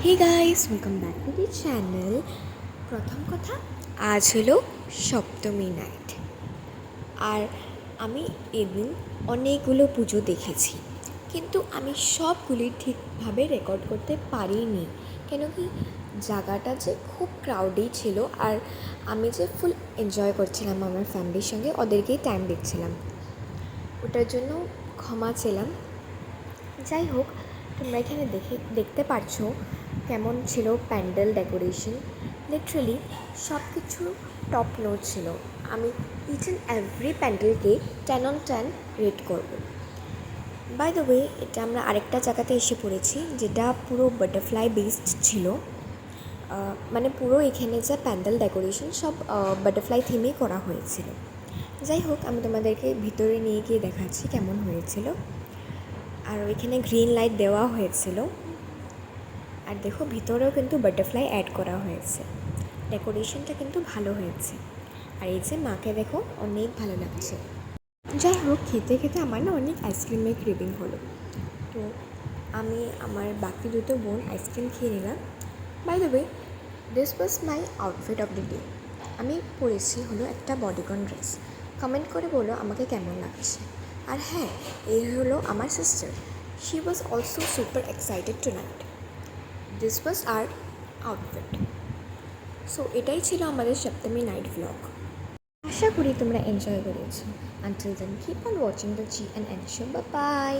Hey guys, welcome back to the channel. প্রথম কথা, আজ হলো সপ্তমী নাইট। আর আমি এদিন অনেকগুলো পুজো দেখেছি, কিন্তু আমি সবগুলি ঠিকভাবে রেকর্ড করতে পারিনি। কেন কি জায়গাটা যে খুব ক্রাউডি ছিল, আর আমি যে ফুল এনজয় করছিলাম আমার ফ্যামিলির সঙ্গে, ওদেরকেই টাইম দিচ্ছিলাম। ওটার জন্য ক্ষমা ছিলাম। যাই হোক, তোমরা এখানে দেখতে পারছো কেমন ছিল প্যান্ডেল ডেকোরেশন। লিটারালি সব কিছু টপ নোট ছিল। আমি ইচ অ্যান্ড এভরি প্যান্ডেলকে 10/10 রেট করব। বাই দ্য ওয়ে, এটা আমরা আরেকটা জায়গাতে এসে পড়েছি, যেটা পুরো বাটারফ্লাই বেসড ছিল। মানে পুরো এখানে যে প্যান্ডেল ডেকোরেশন সব বাটারফ্লাই থিমেই করা হয়েছিল। যাই হোক, আমি তোমাদেরকে ভিতরে নিয়ে গিয়ে দেখাচ্ছি কেমন হয়েছিল। আর ওইখানে গ্রিন লাইট দেওয়া হয়েছিল। আর দেখো, ভিতরেও কিন্তু বাটারফ্লাই অ্যাড করা হয়েছে। ডেকোরেশনটা কিন্তু ভালো হয়েছে। আর এই যে মাকে দেখো, অনেক ভালো লাগছে। যাই হোক, খেতে খেতে আমার না অনেক আইসক্রিমের ক্রেভিং হলো। তো আমি আমার বাকি দুটো বোন আইসক্রিম খেয়ে নিলাম। By the way, this was my outfit of the day. আমি পরেছি হলো একটা বডিকন ড্রেস। কমেন্ট করে বলো আমাকে কেমন লাগছে। আর হ্যাঁ, এই হলো আমার sister. She was also super excited tonight. This was our outfit. So এটাই ছিল আমাদের সপ্তমী নাইট ভ্লগ। আশা করি তোমরা এনজয় করেছো। Until then, keep on watching the G and N show. By.